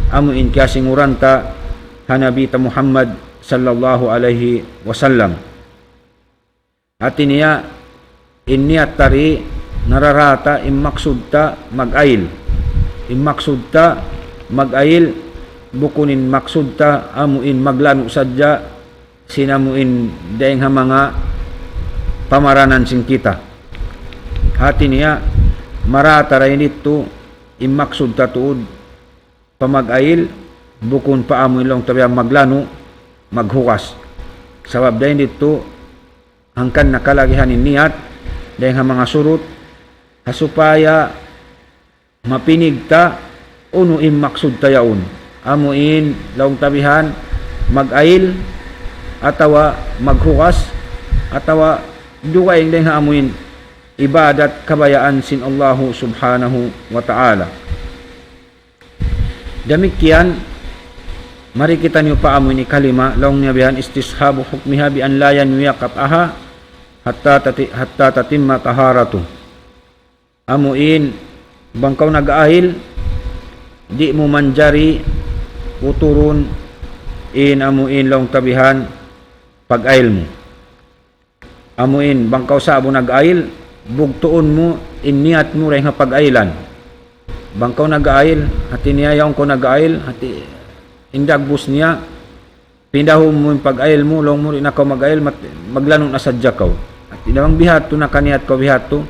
amuin kasinguran ta hanabita Muhammad sallallahu alaihi wasallam. At niya inniyat tari nararata immaksud ta mag-ayil, immaksud ta mag-ayil bukunin maksud ta amuin maglano sadya sinamuin daing mga pamaranan sing kita. Hati niya marata rin ito immaksud ta tuod pamag-ayil bukon pa amo ilong tabiang maglano maghukas. Sabab dahil dito hangkan nakalagihan in niat dahil nga mga surut hasupaya mapinig ta uno maksud tayaon amuin laong tabihan mag-ail atawa maghukas atawa duwaing dahil nga amuin ibadat kabayaan sin Allahu subhanahu wa ta'ala. Demikian mari kita niyo pa amoy ni kalima laong niyabihan istishabu hukmiha bi an la yanwiya qat'aha hatta tatimma taharatu. Amuin bangkaw nag-ahil di mo manjari uturun in amuin laong tabihan pag-ahil mo. Amuin bangkaw sabo nag-ahil bugtuon mo inniat mo ray nga pag-ailan. Bangkaw nag-ail hati niya yaong ko nag-ail hati indagbus niya pindahom mo yung pag-ail mo long mo rin ako mag-ail maglanong nasadya kaw at inawang bihat to nakaniat ko bihat to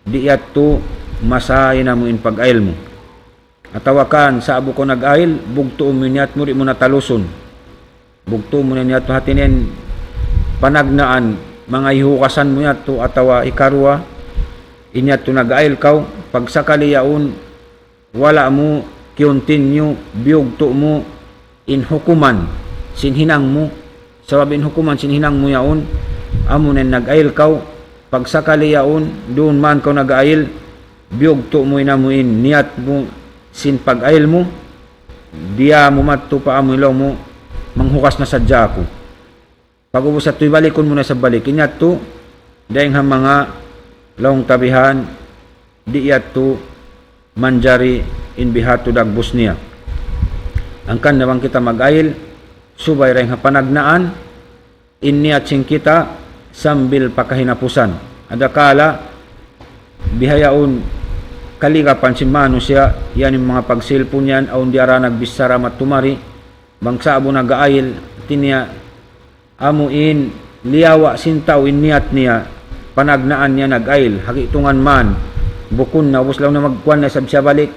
di at to masahin na mo yung pag-ail mo atawakan sa abo ko nag-ail bugtuon mo niya at mo rin mo nataluson bugtuon mo niya to hati niyan panagnaan mga ihukasan mo niya to atawa ikarwa inya to nag-ail kaw pag sakali yaon wala mo continue biyugto mo in hukuman sinhinang mo sabab in hukuman sinhinang mo yaon amo nen nag-ail kaw pag sakali yaon doon man kaw nag-ail biyugto mo inamuin niat mo sin pag-ail mo diya mo matto pa amo ilaw mo manghukas na sadya ko pag-ubos at balikon mo na sa balik inyat to dahil nga mga laong tabihan di yat to manjari in bihato dagbus niya angkan nawang kita mag-ail subay ray nga panagnaan in niat sing kita sambil pakahinapusan adakala bihayaon kaligapan si mano siya yan yung mga pagsilpon yan aun diara nagbisara matumari bangsa abo nag-ail tinya amuin liyawa sintaw in niat niya panagnaan niya nag-ail hakitungan man bukon na ubos lang na magkuhan na sab siya balik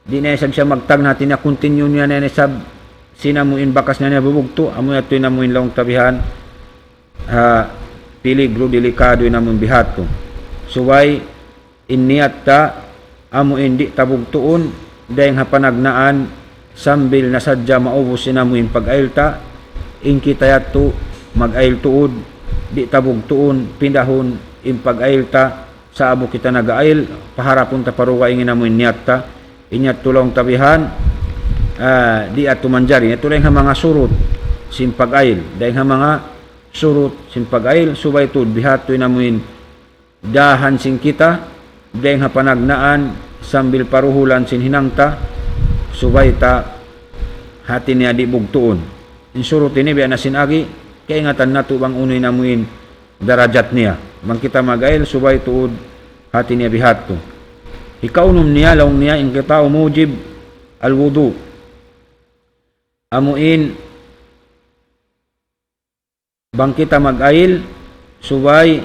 di na sab siya magtag natin na continue niya na sab sinamuin bakas na niya bubugto amoy ato namuin lang tabihan piligro delikado namuin bihat to suway in niat ta amuin di tabugtuon dahil nga panagnaan sambil nasadya maubos sinamuin pag-ail ta in kita yato mag-ail tuod di tabog tuon pindahon in pag-ail ta sa abo kita nag-ail paharapon ta paruwa ingin mo inyat ta inyat tulong tabihan di ato manjari ito lang mga surut sin pag-ail dahil nga mga surut sin pag-ail subay tuod bihato inamuin dahan sin kita dahil nga panagnaan sambil paruhulan sin hinangta subay ta hati niya di bugtuon insurut ini biya na sinagi kaingatan nato bang unoy namuin darajat niya bang kita mag-ail subay tuod hati niya bihat to ikaunom niya laong niya in kita umujib al-wudu amuin bang kita mag-ail subay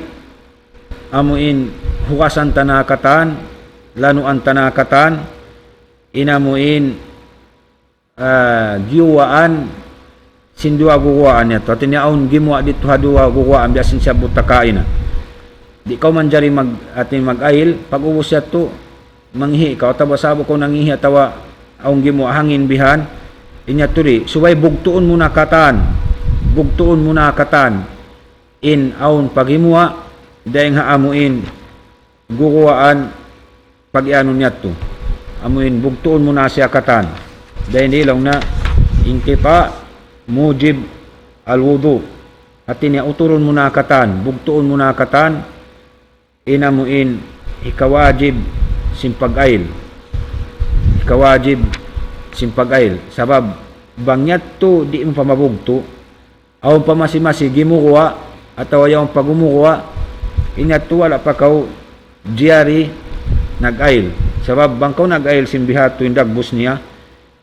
amuin hukasan tanakatan lanuan tanakatan inamuin giwaan sindua guguaan niya to atin yaon gimwa dito hadua guguaan biasin siya butakain na di kaw manjari atin mag-ail pag ubos siya to manghi ikaw tabasabo ko nangihi atawa aong gimwa hangin bihan inya turi subay bugtuon muna katan in aon pagimwa dahil nga amuin guguaan pag iano niya to amuin bugtuon muna siya katan dahil nilaw na inkita mujib al-wudu atin niya uturon mo na katan bugtuon mo na katan inamuin ikawajib simpag-ail sabab bangyat to di mo pamabugto aw pamasimasi gimukuha ataw yung pagumukuha inyat to wala pa kaw diari nag-ail sabab bangkaw nag-ail simbihat to indagbus niya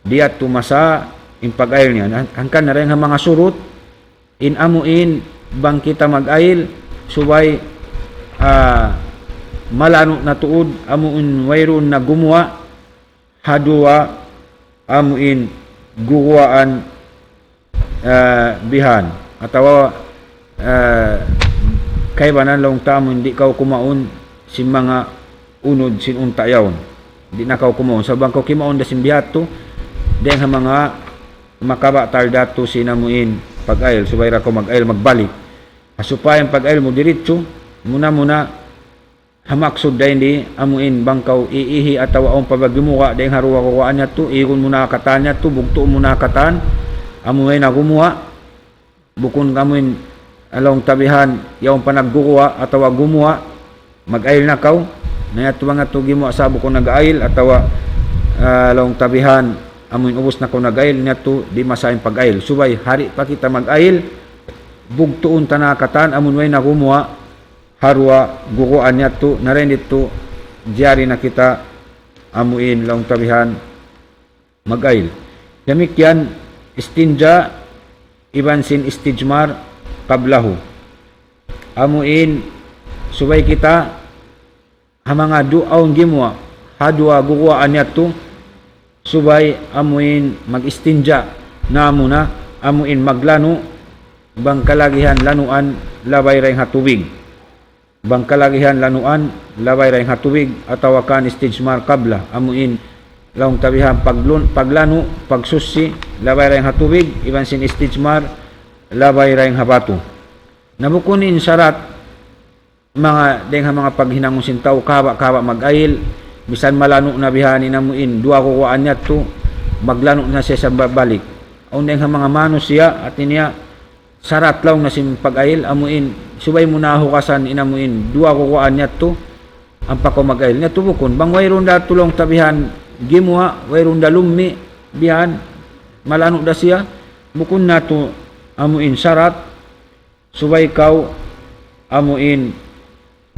diat tumasa in pag-ail niya hangkan na rin ang mga surut in amuin bang kita mag-ail subay malano na tuod amuin wayroon na gumuha hadua amuin guguaan bihan atawa kay banan long tamo hindi kau kumaon sin mga unod sin unta yawn hindi na kau kumaon sa bangko kimaon da sin bihato den ha mga makabatar dato sinamuin pag-ayl subay ra ko mag-ayl magbalik asupayan pag-ayl mo diretso muna hamaksod dahin di amuin bangkaw iihi atawa ang pabagimuka dahin haruwa kuwaan niya to igon mo nakakatan niya to bugtuon mo nakakatan amuin na gumuha bukon kamuin along tabihan yaong panaggukuha atawa gumuha mag-ayl na kaw na yato mga to gimuha sa bukon nag-ayl atawa along tabihan amuin ubos na ko nag-ayl niya to di masahin pag-ayl subay hari pa kita mag-ayl bugtuon tanakatan amun way na gumuha harwa gukuan niya to na rin dito diyari na kita amuin long tabihan mag-ayl damikyan istinja iban sin istijmar kablahu amuin subay kita hamanga duaon gimwa hadwa gukuan niya to subay amuin mag-istinja na muna amuin maglano bang kalagihan lanuan labay ray hatubig bang kalagihan lanuan labay ray hatubig atawa kan istijmar kabla amuin laong tabihan paglano pagsusi labay ray hatubig iban sin istijmar labay ray habato nabukunin syarat mga dengha mga paghinangon sin tao kawa mag-ayil bisan malano na bihani namuin dua kukuan niya to maglano na siya sa balik aun dengha mga mano siya at niya sarat lang na sim pag-ayil amuin subay mo na hukasan inamuin dua kukuan niya to ang pako mag-ayil niya tubukon bang wayron da tulong tabihan gimuha wayron da lummi bihan malano da siya bukon na to amuin sarat subay kaw amuin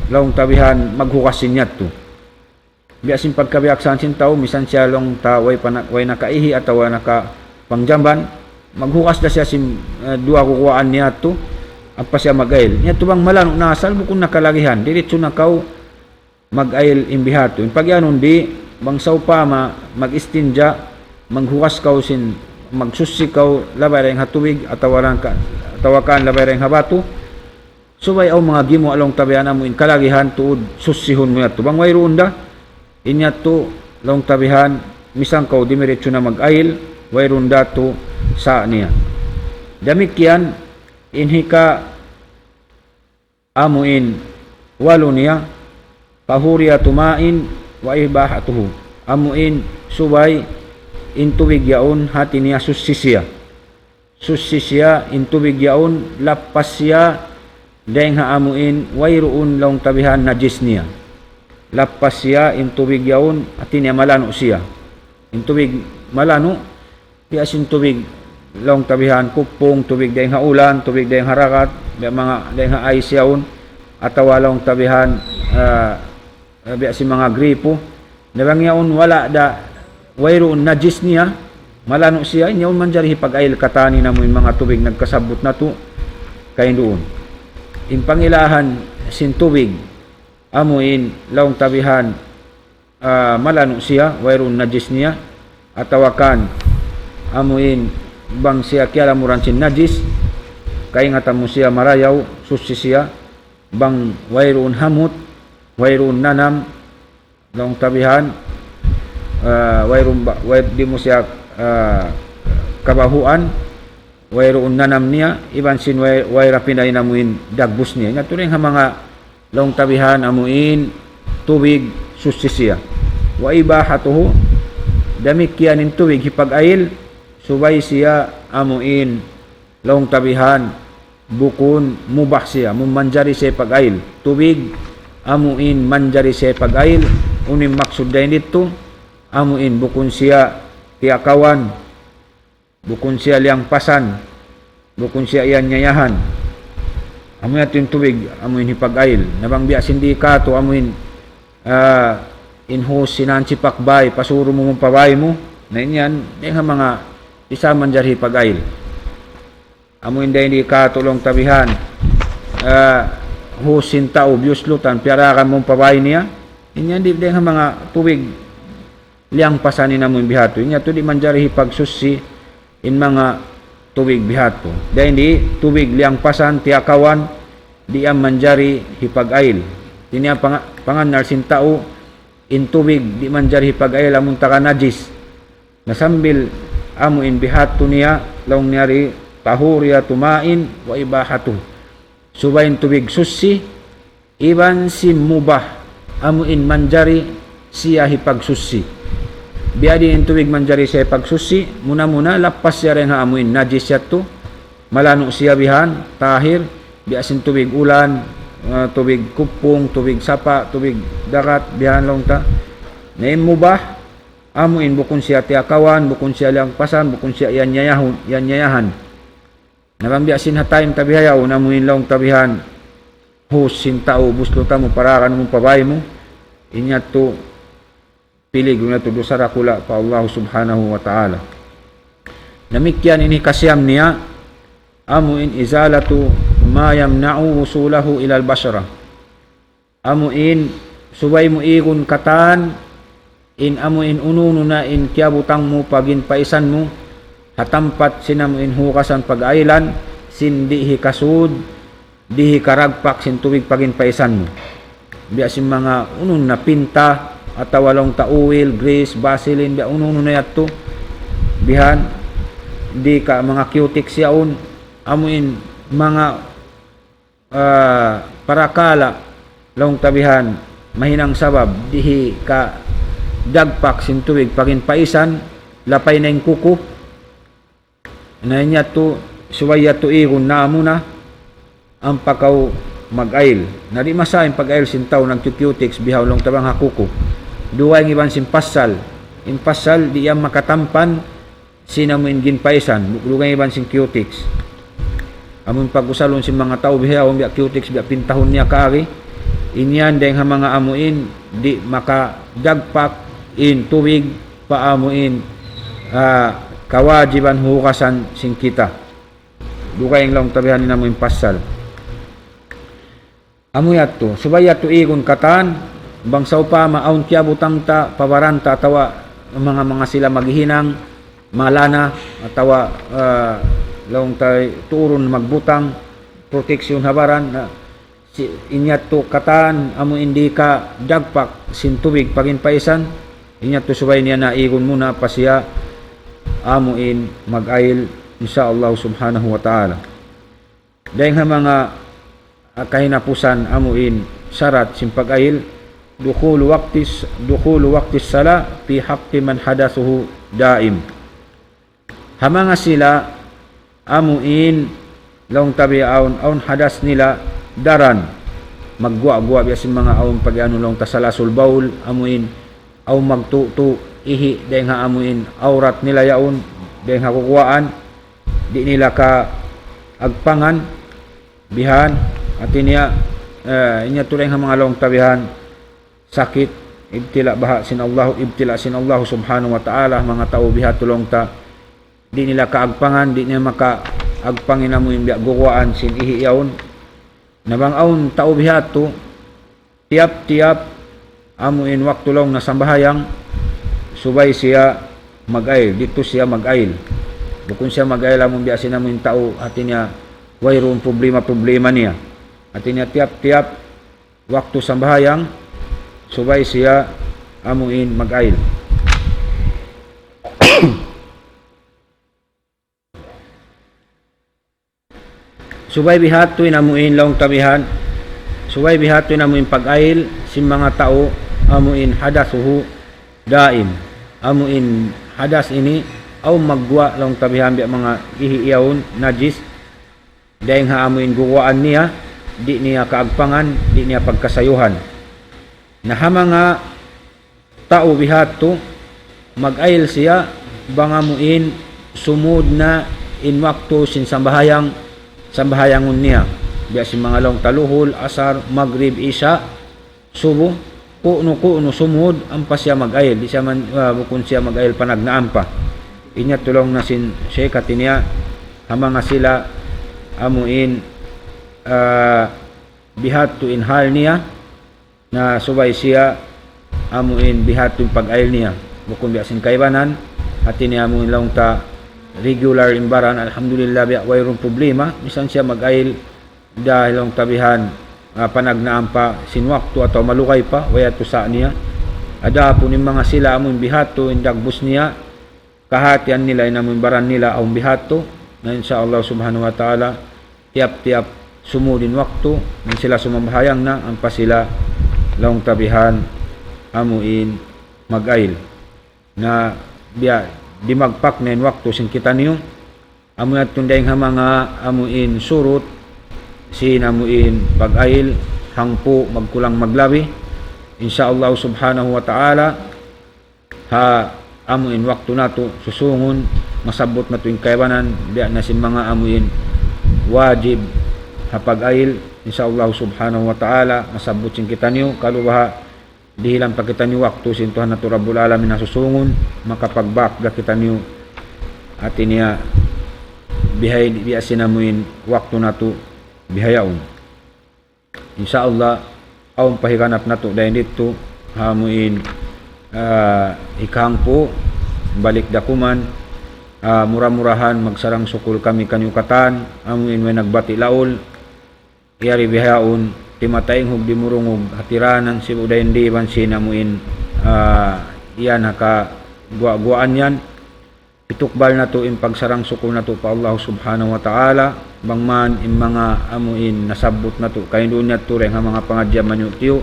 long tabihan maghukasin niya to biasin pagkabiaksan sin tao misan siya long ta way nakaihi atawa naka pangjamban maghukas na siya sim dua kukuan niya to apa siya mag-ayil niya to bang malano nasal bukon nakalagihan diretso na kaw mag-ayil imbihato pagyanon di bang saupa mag-istinja maghukas kaw sin magsusi kaw labay ring hatubig atawakan labay ring habato subay aw mga gimo along tabihan mo in kalagihan tuod susihon mo yato bang wayroon da inya to long tabihan misang kaw dimiretso na mag-ayil wayroon da to sa niya damikyan inhika amuin walo niya pahuriya tumain wa ibahatuhu amuin subay intubig yaon hati niya susisiya intubig yaon lapas siya dahing haamuin wayroon long tabihan najis niya lapas siya intubig yaon hati niya malano siya intubig malano di asin tubig long tabihan kupong tubig dahing haulan tubig dahing harakat mga dahing haay siyaon atawa long tabihan biasin mga gripo nabang yaon wala da wayroon najis niya malano siya inyaon man jari pag-ayil katani na mo yung mga tubig nagkasabot na to kain doon impangilahan sin tubig amuin laong tabihan malano siya wayroon najis niya atawakan amuin bang siya kialamuran sin najis kaingatan mo siya marayaw susi siya bang wayroon hamot wayroon nanam laong tabihan wayroon di mo siya kabahuan wayroon nanam niya iban sin wayra pinay namuin dagbus niya nga turing ha mga laong tabihan amuin tubig susi siya wa ibahatuhu damikyan in tubig hipag-ayil subay siya amuin laong tabihan bukon mubah siya mumanjari siya pag-ayil tubig amuin manjari siya pag-ayil unim maksud dahin dito amuin bukon siya tiakawan bukon siya liang pasan bukon siya iyan nyayahan amuin ato yung tubig amuin hipag-ayil nabang biya sindi ka to amuin inhos sinansi pakbay pasuro mo mong pabay mo na inyan yung mga isa man jari hipag-ayil amuin dahin di ka tulong tabihan husin tao biuslutan piarakan mong pabay niya inyan di yung mga tubig liang pasanin na mo yung bihato inya to di man jari hipag susi in mga tubig bihato. Dahil di tubig liang pasan tiakawan di ang manjari hipag-ail. Tinia panganar sin tao in tubig di manjari hipag-ail amun taka najis. Nasambil amo in bihato niya laong niyari tahuriya tumain wa ibahatu. Subayin tubig susi iban si mubah amo in manjari siya hipagsusi. Biadi in tubig manjari siya hipagsusi muna lapas siya rin haamuin najis siya to malano siya bihan tahir biasin tubig ulan tubig kupong tubig sapa tubig darat bihan long ta na mubah amuin bukon siya tiakawan bukon siya lang pasan bukon siya yan nyayahan nabambiasin hatayim tabihayaw namuin long tabihan husin tao buslo ta mo parakan mo pabay mo inya to pilig na to dosara kula pa Allah subhanahu wa ta'ala. Namikyan ini kasyam niya amuin izalatu ma yamna'u wusulahu ila al-bashara. Amuin subay mo igun katan in amuin ununo na in kiabutang mo pagin paisan mo hatampat sinamuin hukasan pag-ailan sindi hikasud dihi karagpak sin tubig pagin paisan mo. Biasin mga unun na pinta at walong tauwil, grease, vaseline, biya ununo na yato bihan di ka mga cutex yaon amuin mga parakala long tabihan mahinang sabab dihi ka dagpak sin tubig pagin paisan lapay na yung kuko na niya to suwaya to igon na muna ang pakaw mag-ail na di masahin pag-ail sin tao nag-cutex bihaw long tabang hakuko duwa yung iban sin pasal in pasal di yan makatampan sinamuin ginpaisan duwa yung iban sin cutex amun pag-usalon sin mga tao bihaw biya cutex biya pintahon niya kaari inyan dahil mga amuin di makadagpak in tubig paamuin kawajiban hukasan sin kita duwa yung long tabihan ni namuin pasal amuyat to subayat to igon katan bangsaw pa maaun kya butang ta pawaranta tawa mga sila maghihinang malana atawa laong tay turon magbutang proteksyon habaran na inyat to katan amo hindi ka dagpak sin tubig pagin paisan inyat to subay niya na igon muna pa siya amuin mag-ail insyaallah subhanahu wa ta'ala dahil mga kahinapusan amuin syarat sin pag-ail dukhulu waqtis sala fi haqqi man hadatsuhu daim hamanga sila amuin long tabi aun hadas nila daran magguwa biasin mga aun pag-ano long tasalasul baul amuin aw magtutu ihi dahil nga amuin aurat nila yaon dahil nga kukuwaan di nila ka agpangan bihan at inya tulay nga mga long tabihan sakit ibtila baha sin Allah subhanahu wa ta'ala mga tao biha tulong ta di nila kaagpangan di nila makaagpangin na mo yung guwaan sin ihiyaon nabangaon tao biha to tiap amuin waktu long na sambahayang subay siya mag-ail dito siya mag-ail bukun siya mag-ail among biasin na mo yung tao at niya wayroon problema niya at niya tiap waktu sambahayang subay siya amuin mag-ail subay bihatoy namuin long tabihan subay bihatoy namuin pag-ail sin mga tao amuin hadasuhu daim amuin hadas ini aw magwa long tabihan biya mga ihiyaon najis dahil nga amuin guwaan niya di niya kaagpangan di niya pagkasayuhan naha mga tao bihato mag-ail siya bangamuin sumud na in waktu sin sambahayangon niya biya si mga long taluhol asar maghrib isya subo kuno sumud ang pa siya mag-ail di siya man bukon siya mag-ail panagnaan pa inya tulong na sin siya katinya hamanga sila amuin bihato in hal niya na subay siya amuin bihat yung pag-ail niya bukong biasin kaibanan at ini amuin lang ta regular imbaran, alhamdulillah biya wayron problema, bisan siya mag-ail dahil ang tabihan panagnaan pa sinwakto atau malukay pa waya tusa niya. Ada po ni mga sila among bihato indagbus niya kahatian nila inamong imbaran nila ang bihato na insyaallah subhanahu wa ta'ala tiap-tiap sumudin waktu na sila sumambahayang na ang pasila laong tabihan amuin mag-ail na biya di magpak na waktu sing kita niyo amuin at tundaing mga amuin surut sin amuin pag-ail hangpo magkulang maglabi insyaallah subhanahu wa ta'ala amuin waktu nato susungon masabot na tuwing kaywanan biya na sin mga amuin wajib pag-ail insyaallah subhanahu wa ta'ala masabot sin kita niyo kalubaha dihilang pa kita niyo waktu sin Tuhan na Rabbul Alamin na susungon makapagbakga kita niyo at niya bihay biya sinamuin waktu nato bihayaon insyaallah aong pahiganap nato dahil dito hamuin ikangpo balik dakuman murah-murahan magsarang sukul kami kanyukatan amuin may nagbati laol iyari bihayaon timataing hug dimurungog hatiranan si uday hindi man sinamuin iyan haka guaan yan itukbal na to in pagsarang sukul na to pa Allah subhanahu wa ta'ala bangman in mga amuin nasabot na to kayo doon niya tureng ha mga pangadyaman nyo tiyo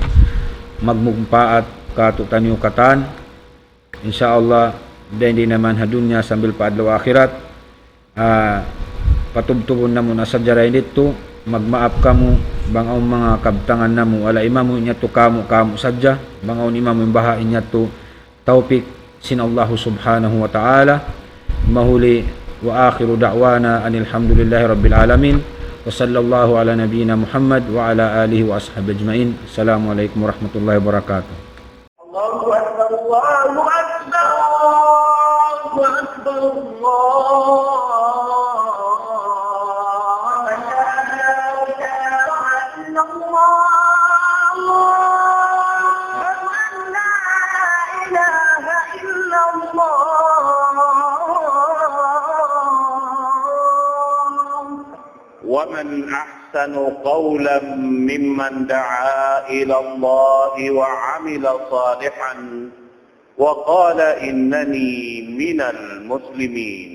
magmugpaat katutanyo katan insyaallah dahil di naman hadunya sambil paadlaw akhirat patubtubon na mo na sa jaray dito magmaap kamo bangaw mga kabtangan namo wala imamo niya to kamo sadya bangaw ni imamo bahain niya to taupik sin Allah subhanahu wa ta'ala mahuli wa akhiru da'wana anil hamdulillahi rabbil alamin wa sallallahu ala nabiyyina Muhammad wa ala alihi wa ashabihi ajmain. Assalamualaikum warahmatullahi wabarakatuh. Allahu akbar Allahu akbar Allahu akbar Allah ومن أحسن قولا ممن دعا إلى الله وعمل صالحا وقال إنني من المسلمين